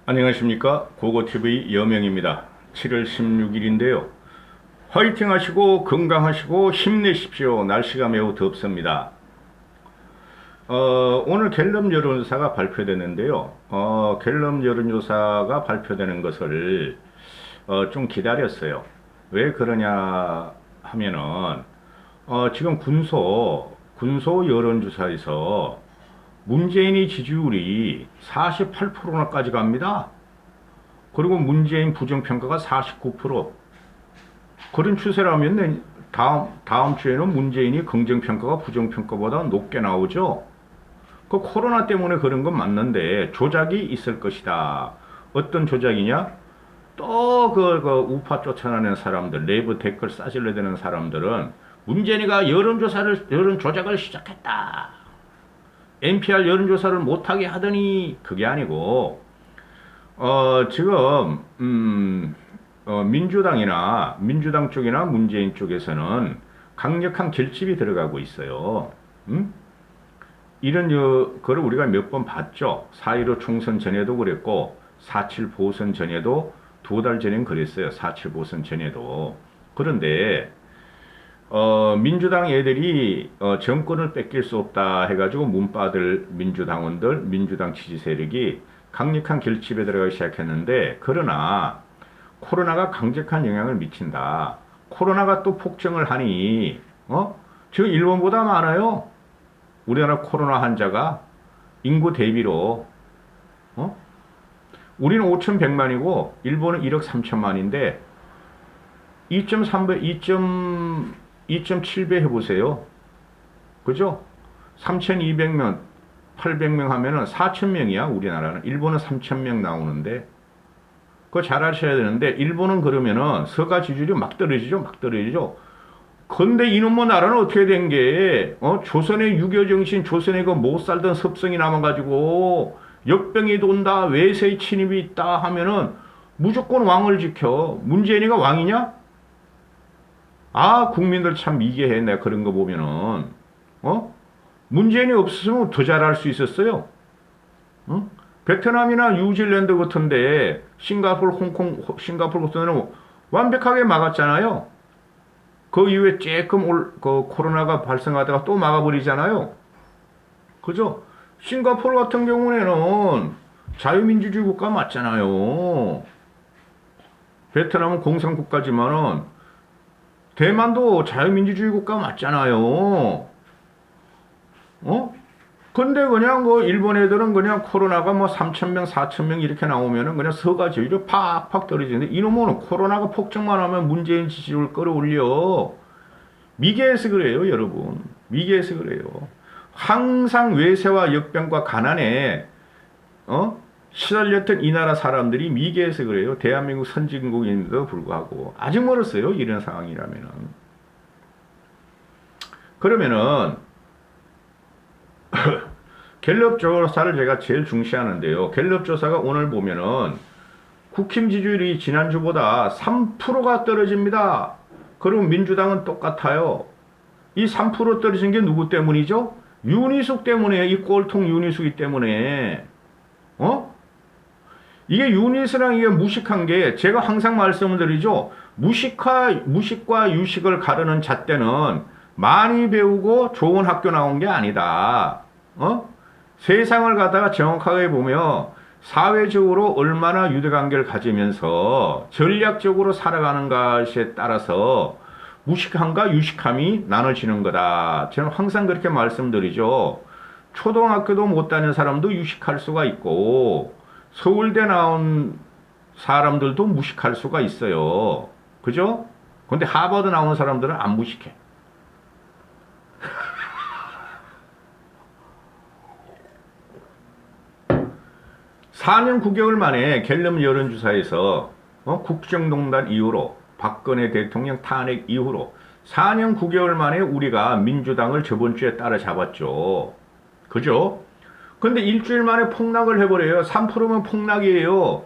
안녕하십니까, 고고TV 여명입니다. 7월 16일인데요 화이팅 하시고 건강하시고 힘내십시오. 날씨가 매우 덥습니다. 오늘 갤럽 여론조사가 발표되는데요 갤럽 여론조사가 발표되는 것을 좀 기다렸어요. 왜 그러냐 하면은 지금 군소 여론조사에서 문재인의 지지율이 48%나까지 갑니다. 그리고 문재인 부정평가가 49%. 그런 추세라면 다음 주에는 문재인이 긍정평가가 부정평가보다 높게 나오죠. 그 코로나 때문에 그런 건 맞는데 조작이 있을 것이다. 어떤 조작이냐? 또 우파 쫓아내는 사람들, 내부 댓글 싸질러 대는 사람들은 문재인이가 여론 조작을 시작했다. NPR 여론조사를 못하게 하더니 그게 아니고 지금 민주당 쪽이나 문재인 쪽에서는 강력한 결집이 들어가고 있어요. 이런 거를 우리가 몇 번 봤죠. 4.15 총선 전에도 그랬고 4.7 보선 전에도 2달 전엔 그랬어요. 4.7 보선 전에도. 그런데 민주당 애들이 정권을 뺏길 수 없다 해가지고 문바들 민주당원들, 민주당 지지 세력이 강력한 결집에 들어가기 시작했는데, 그러나 코로나가 강력한 영향을 미친다. 코로나가 또 폭증을 하니 지금 일본보다 많아요. 우리나라 코로나 환자가 인구 대비로 우리는 5,100만이고 일본은 1억 3천만인데 2.7배 해보세요. 그죠? 3,200명, 800명 하면은 4,000명이야, 우리나라는. 일본은 3,000명 나오는데. 그거 잘 아셔야 되는데, 일본은 그러면은 서가 지지율이 막 떨어지죠, 막 떨어지죠. 근데 이놈의 나라는 어떻게 된 게, 조선의 유교정신, 조선의 그 못 살던 습성이 남아가지고, 역병이 돈다, 외세의 침입이 있다 하면은 무조건 왕을 지켜. 문재인이가 왕이냐? 국민들 참 미개해. 내가 그런 거 보면은, 문재인이 없었으면 더 잘할 수 있었어요. 베트남이나 뉴질랜드 같은데, 싱가포르 같은 데는 완벽하게 막았잖아요. 그 이후에 조금 그 코로나가 발생하다가 또 막아버리잖아요. 그죠? 싱가포르 같은 경우에는 자유민주주의 국가 맞잖아요. 베트남은 공산국가지만은, 대만도 자유민주주의 국가 맞잖아요. 근데 그냥 일본 애들은 그냥 코로나가 3,000명, 4,000명 이렇게 나오면은 그냥 서가지율이 팍팍 떨어지는데, 이놈은 코로나가 폭증만 하면 문재인 지지율을 끌어올려. 미개해서 그래요, 여러분. 미개해서 그래요. 항상 외세와 역병과 가난에, 시달렸던 이 나라 사람들이 미개해서 그래요. 대한민국 선진국인데도 불구하고. 아직 멀었어요, 이런 상황이라면은. 그러면은, 갤럽 조사를 제가 제일 중시하는데요. 갤럽 조사가 오늘 보면은, 국힘 지지율이 지난주보다 3%가 떨어집니다. 그럼 민주당은 똑같아요. 이 3% 떨어진 게 누구 때문이죠? 윤희숙 때문에, 이 꼴통 윤희숙이 때문에. 이게 유닛이랑 이게 무식한 게, 제가 항상 말씀을 드리죠. 무식과 유식을 가르는 잣대는 많이 배우고 좋은 학교 나온 게 아니다. 세상을 갖다가 정확하게 보며 사회적으로 얼마나 유대관계를 가지면서 전략적으로 살아가는 것에 따라서 무식함과 유식함이 나눠지는 거다. 저는 항상 그렇게 말씀드리죠. 초등학교도 못 다니는 사람도 유식할 수가 있고, 서울대 나온 사람들도 무식할 수가 있어요. 그죠? 근데 하버드 나온 사람들은 안 무식해. 4년 9개월 만에 갤럽 여론조사에서 국정농단 이후로, 박근혜 대통령 탄핵 이후로 4년 9개월 만에 우리가 민주당을 저번 주에 따라잡았죠. 그죠? 근데 일주일 만에 폭락을 해버려요. 3%면 폭락이에요.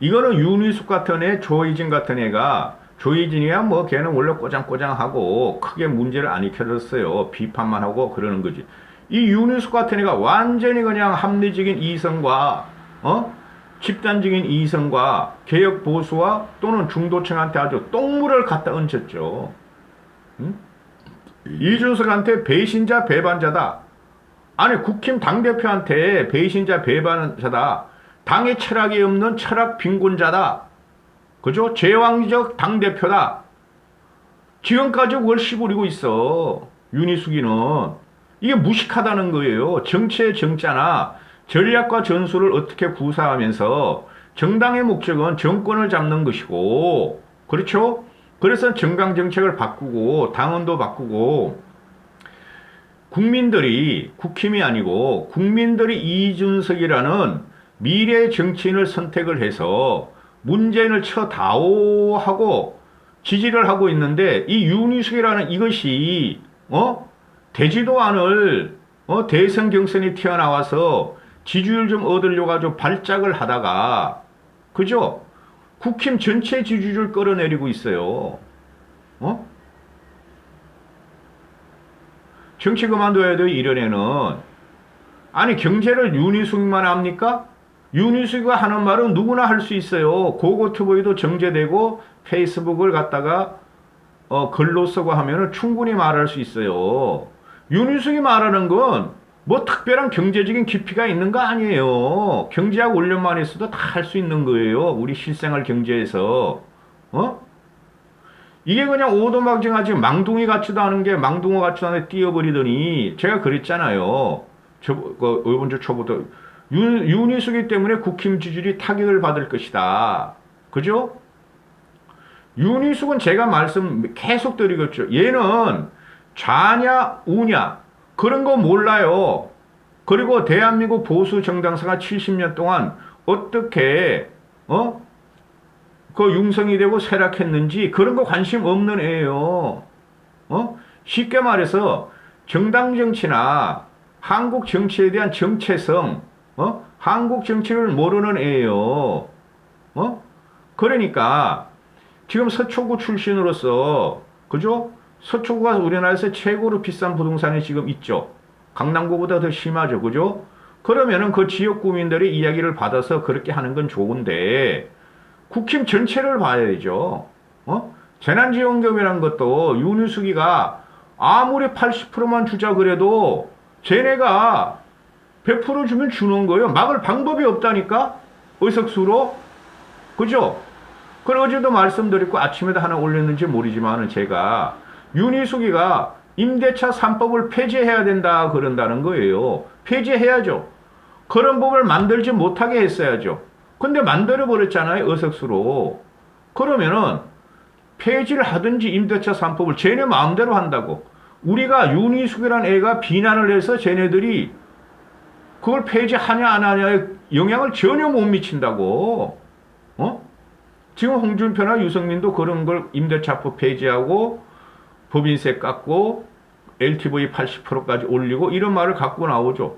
이거는 윤희숙 같은 애, 조희진 같은 애가, 조희진이야 걔는 원래 꼬장꼬장하고 크게 문제를 안 일으켰어요. 비판만 하고 그러는 거지. 이 윤희숙 같은 애가 완전히 그냥 합리적인 이성과 집단적인 이성과 개혁 보수와 또는 중도층한테 아주 똥물을 갖다 얹혔죠. 응? 이준석한테 배신자 배반자다. 아니 국힘 당대표한테 배신자 배반자다. 당의 철학이 없는 철학 빈곤자다. 그죠? 제왕적 당대표다. 지금까지 월시 부리고 있어. 윤희숙이는. 이게 무식하다는 거예요. 정치의 정자나 전략과 전술을 어떻게 구사하면서 정당의 목적은 정권을 잡는 것이고, 그렇죠? 그래서 정강정책을 바꾸고 당원도 바꾸고 국민들이, 국힘이 아니고 국민들이 이준석이라는 미래 정치인을 선택을 해서 문재인을 쳐다오 하고 지지를 하고 있는데, 이 윤희숙이라는 이것이 되지도 않을 대선 경선이 튀어나와서 지지율 좀 얻으려고 아주 발작을 하다가, 그죠? 국힘 전체 지지율을 끌어내리고 있어요. 정치 그만둬야 돼요, 이런 애는. 아니, 경제를 윤희숙만 합니까? 윤희숙이가 하는 말은 누구나 할 수 있어요. 고고투브이도 정제되고 페이스북을 갖다가 글로 쓰고 하면은 충분히 말할 수 있어요. 윤희숙이 말하는 건 뭐 특별한 경제적인 깊이가 있는 거 아니에요. 경제학 훈련만 했어도 다 할 수 있는 거예요. 우리 실생활 경제에서. 이게 그냥 오도막정하지 망둥이 같지도 않은 게 망둥어 같지도 않게 띄어버리더니, 제가 그랬잖아요. 이번 주 초부터 윤희숙이 때문에 국힘 지지율이 타격을 받을 것이다. 그죠? 윤희숙은 제가 말씀 계속 드리겠죠. 얘는 좌냐 우냐 그런 거 몰라요. 그리고 대한민국 보수 정당사가 70년 동안 어떻게 그 융성이 되고 쇠락했는지 그런 거 관심 없는 애예요. 쉽게 말해서 정당 정치나 한국 정치에 대한 정체성, 한국 정치를 모르는 애예요. 그러니까 지금 서초구 출신으로서, 그죠? 서초구가 우리나라에서 최고로 비싼 부동산이 지금 있죠. 강남구보다 더 심하죠. 그죠? 그러면은 그 지역 구민들의 이야기를 받아서 그렇게 하는 건 좋은데, 국힘 전체를 봐야죠. 재난지원금이라는 것도 윤희숙이가 아무리 80%만 주자 그래도 쟤네가 100% 주면 주는 거예요. 막을 방법이 없다니까? 의석수로. 그죠? 그걸 어제도 말씀드렸고 아침에도 하나 올렸는지 모르지만은, 제가 윤희숙이가 임대차 3법을 폐지해야 된다 그런다는 거예요. 폐지해야죠. 그런 법을 만들지 못하게 했어야죠. 근데 만들어버렸잖아요, 의석수로. 그러면은 폐지를 하든지 임대차 3법을 쟤네 마음대로 한다고. 우리가 윤희숙이라는 애가 비난을 해서 쟤네들이 그걸 폐지하냐 안 하냐에 영향을 전혀 못 미친다고. 지금 홍준표나 유승민도 그런 걸 임대차법 폐지하고 법인세 깎고 LTV 80%까지 올리고 이런 말을 갖고 나오죠.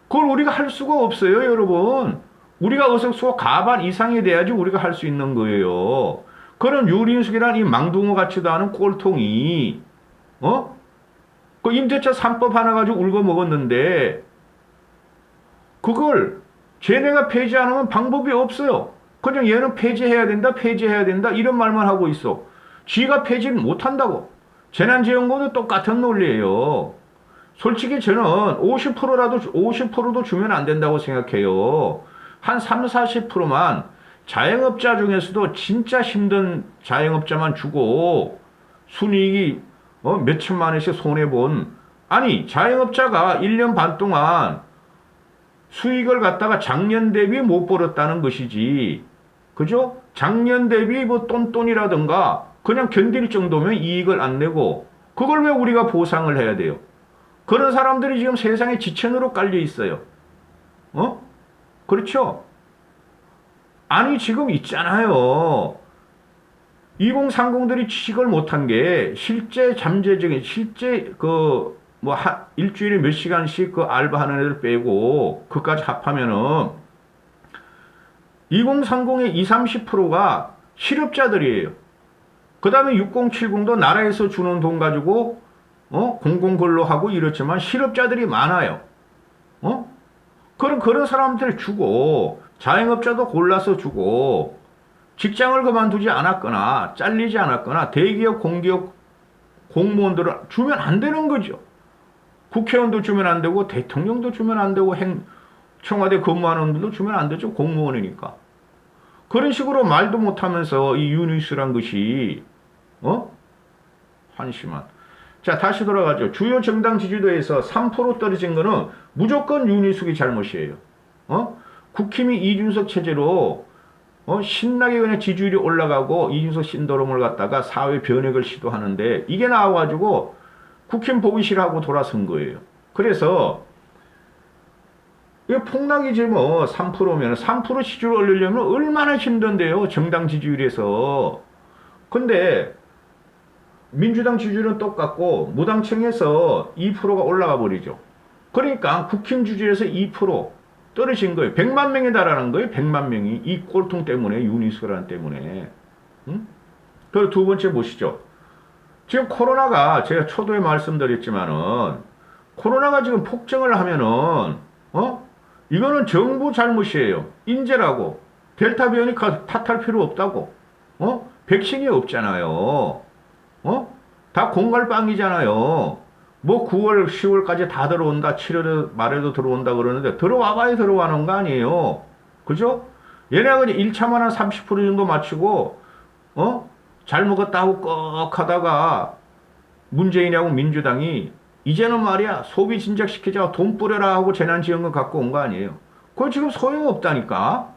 그걸 우리가 할 수가 없어요, 여러분. 우리가 의석수가 과반 이상이 돼야지 우리가 할 수 있는 거예요. 그런 윤희숙이란 이 망둥어 같지도 않은 꼴통이 그 임대차 3법 하나 가지고 울고 먹었는데, 그걸 쟤네가 폐지 안 하면 방법이 없어요. 그냥 얘는 폐지해야 된다, 폐지해야 된다 이런 말만 하고 있어. 지가 폐지를 못한다고. 재난지원금도 똑같은 논리예요. 솔직히 저는 50%도 주면 안 된다고 생각해요. 한 3, 40%만 자영업자 중에서도 진짜 힘든 자영업자만 주고 순이익이 몇 천만 원씩 손해본, 아니 자영업자가 1년 반 동안 수익을 갖다가 작년 대비 못 벌었다는 것이지, 그죠? 작년 대비 뭐 똔똔이라든가 그냥 견딜 정도면 이익을 안 내고, 그걸 왜 우리가 보상을 해야 돼요? 그런 사람들이 지금 세상에 지천으로 깔려 있어요. 그렇죠? 아니 지금 있잖아요. 2030들이 취직을 못한 게 실제 잠재적인, 실제 일주일에 몇 시간씩 그 알바하는 애들 빼고 그까지 합하면은 2030의 20, 30%가 실업자들이에요. 그 다음에 6070도 나라에서 주는 돈 가지고 공공근로하고 이렇지만 실업자들이 많아요. 그런 사람들 주고 자영업자도 골라서 주고 직장을 그만두지 않았거나 잘리지 않았거나 대기업 공기업 공무원들은 주면 안 되는 거죠. 국회의원도 주면 안 되고 대통령도 주면 안 되고 청와대 근무하는 분들도 주면 안 되죠. 공무원이니까. 그런 식으로 말도 못하면서 이 유니스란 것이 한심한. 자, 다시 돌아가죠. 주요 정당 지지도에서 3% 떨어진 거는 무조건 윤희숙이 잘못이에요. 국힘이 이준석 체제로 신나게 그냥 지지율이 올라가고 이준석 신도롬을 갖다가 사회 변혁을 시도하는데 이게 나와가지고 국힘 보기 싫어하고 돌아선 거예요. 그래서 이거 폭락이지 뭐 3%면 3% 지지율 올리려면 얼마나 힘든데요. 정당 지지율에서. 근데 민주당 지지율은 똑같고 무당층에서 2%가 올라가 버리죠. 그러니까 국힘 지지율에서 2% 떨어진 거예요. 100만 명에 달하는 거예요. 100만 명이 이 꼴통 때문에 유니스란 때문에. 응? 그리고 두 번째 보시죠. 지금 코로나가 제가 초도에 말씀드렸지만은 코로나가 지금 폭증을 하면은 이거는 정부 잘못이에요. 인재라고. 델타 변이 탓할 필요 없다고. 백신이 없잖아요. 다 공갈빵이잖아요. 뭐 9월, 10월까지 다 들어온다. 7월 말에도 들어온다 그러는데 들어와봐야 들어가는 거 아니에요. 그죠? 얘네가 그냥 1차만 한 30% 정도 맞추고 잘 먹었다 하고 꺽 하다가 문재인하고 민주당이 이제는 말이야 소비 진작시키자 돈 뿌려라 하고 재난지원금 갖고 온 거 아니에요. 그거 지금 소용없다니까.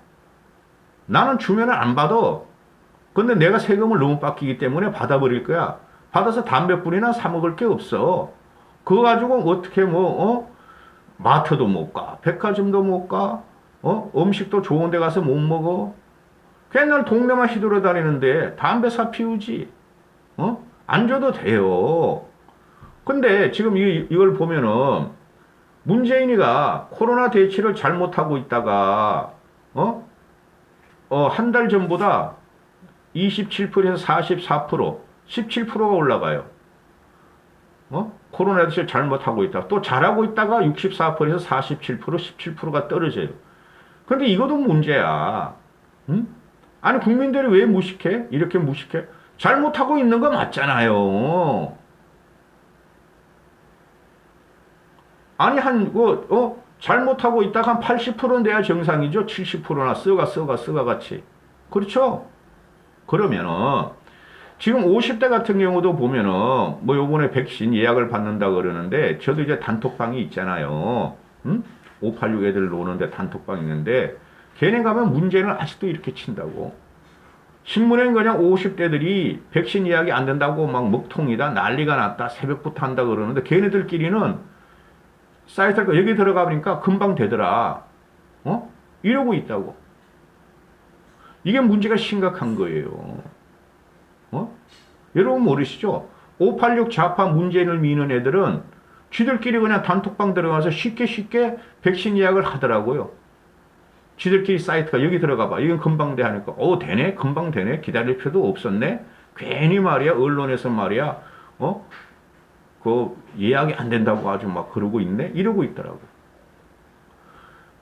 나는 주면은 안 받아. 근데 내가 세금을 너무 빡기기 때문에 받아버릴 거야. 받아서 담배뿐이나 사 먹을 게 없어. 그거 가지고 어떻게 마트도 못 가, 백화점도 못 가, 음식도 좋은 데 가서 못 먹어. 그냥 날 동네만 휘두르 다니는데 담배 사 피우지. 안 줘도 돼요. 근데 지금 이걸 보면은 문재인이가 코로나 대치를 잘못하고 있다가 한 달 전보다 27%에서 44%, 17%가 올라가요. 코로나 대치를 잘못하고 있다. 또 잘하고 있다가 64%에서 47%, 17%가 떨어져요. 근데 이것도 문제야. 응? 아니 국민들이 왜 무식해? 이렇게 무식해? 잘못하고 있는 거 맞잖아요. 아니 잘못하고 있다가 한 80%는 돼야 정상이죠. 70%나 쓰가 같이. 그렇죠? 그러면은 지금 50대 같은 경우도 보면은 뭐 요번에 백신 예약을 받는다 그러는데 저도 이제 단톡방이 있잖아요. 586 애들 노는데 단톡방 있는데 걔네 가면 문제는 아직도 이렇게 친다고. 신문엔 그냥 50대들이 백신 예약이 안 된다고 막 먹통이다 난리가 났다 새벽부터 한다 그러는데 걔네들끼리는 사이트가 여기 들어가 보니까 금방 되더라. 이러고 있다고. 이게 문제가 심각한 거예요. 여러분 모르시죠? 586 좌파 문재인을 미는 애들은 쥐들끼리 그냥 단톡방 들어가서 쉽게 백신 예약을 하더라고요. 쥐들끼리 사이트가 여기 들어가 봐. 이건 금방 돼 하니까 되네? 금방 되네? 기다릴 필요도 없었네? 괜히 말이야 언론에서 말이야 그 예약이 안 된다고 아주 막 그러고 있네? 이러고 있더라고.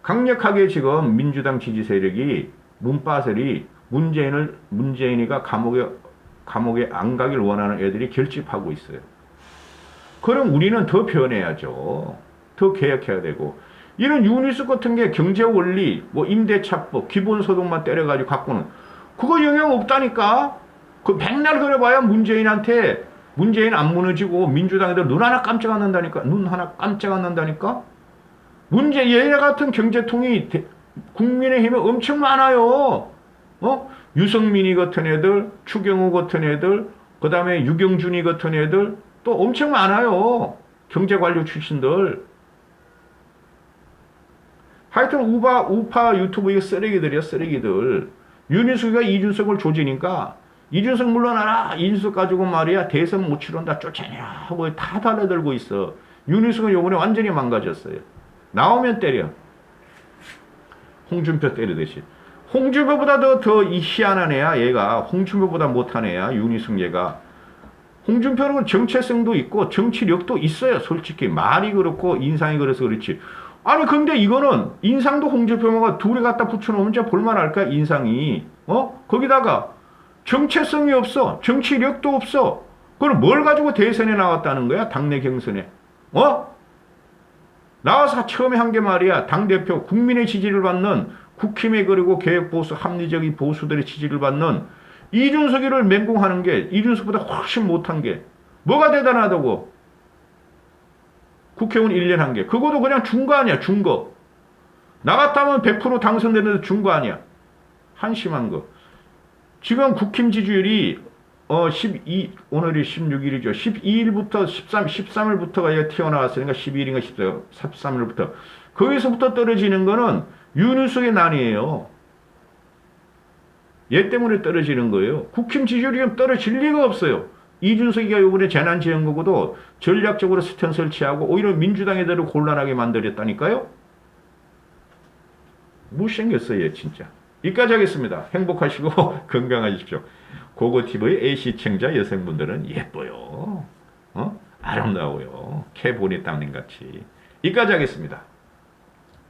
강력하게 지금 민주당 지지 세력이 문바설이 문재인이가 감옥에 안 가길 원하는 애들이 결집하고 있어요. 그럼 우리는 더 변해야죠. 더 개혁해야 되고. 이런 유니스 같은 게 경제 원리, 뭐 임대차법, 기본소득만 때려가지고 갖고는 그거 영향 없다니까. 그 백날 그래봐야 문재인 안 무너지고 민주당 애들 눈 하나 깜짝 안 난다니까. 얘네 같은 경제통이 국민의힘에 엄청 많아요. 유승민이 같은 애들, 추경호 같은 애들, 그 다음에 유경준이 같은 애들 또 엄청 많아요. 경제관료 출신들. 하여튼 우파 유튜브 이거 쓰레기들이야 쓰레기들. 윤희숙이가 이준석을 조지니까 이준석 물러나라. 이준석 가지고 말이야 대선 못 치른다 쫓아내라 하고 다 달라들고 있어. 윤희숙은 요번에 완전히 망가졌어요. 나오면 때려. 홍준표 때리듯이. 홍준표보다 더 희한한 애야 얘가. 홍준표보다 못한 애야 윤희숙 얘가. 홍준표는 정체성도 있고 정치력도 있어요. 솔직히 말이 그렇고 인상이 그래서 그렇지. 아니 근데 이거는 인상도 홍준표가 둘이 갖다 붙여놓으면 진짜 볼만할까 인상이. 거기다가 정체성이 없어. 정치력도 없어. 그럼 뭘 가지고 대선에 나왔다는 거야? 당내 경선에. 나와서 처음에 한 게 말이야. 당대표 국민의 지지를 받는 국힘의 그리고 개혁보수 합리적인 보수들의 지지를 받는 이준석이를 맹공하는 게 이준석보다 훨씬 못한 게 뭐가 대단하다고. 국회의원 1년 한 게. 그것도 그냥 준 거 아니야. 준 거. 나 같다면 100% 당선되는데 준 거 아니야. 한심한 거. 지금 국힘 지지율이 오늘이 16일이죠. 12일부터 13일부터가 튀어나왔으니까 12일인가 13일부터. 거기서부터 떨어지는 거는 윤석열의 난이에요. 얘 때문에 떨어지는 거예요. 국힘 지지율이 좀 떨어질 리가 없어요. 이준석이가 이번에 재난지원금으로도 전략적으로 스탠 설치하고 오히려 민주당에대로 곤란하게 만들었다니까요. 못생겼어요, 얘 진짜. 여기까지 하겠습니다. 행복하시고 건강하십시오. 고고TV A 시청자 여성분들은 예뻐요. 아름다워요. 캐보니 땅님같이. 여기까지 하겠습니다.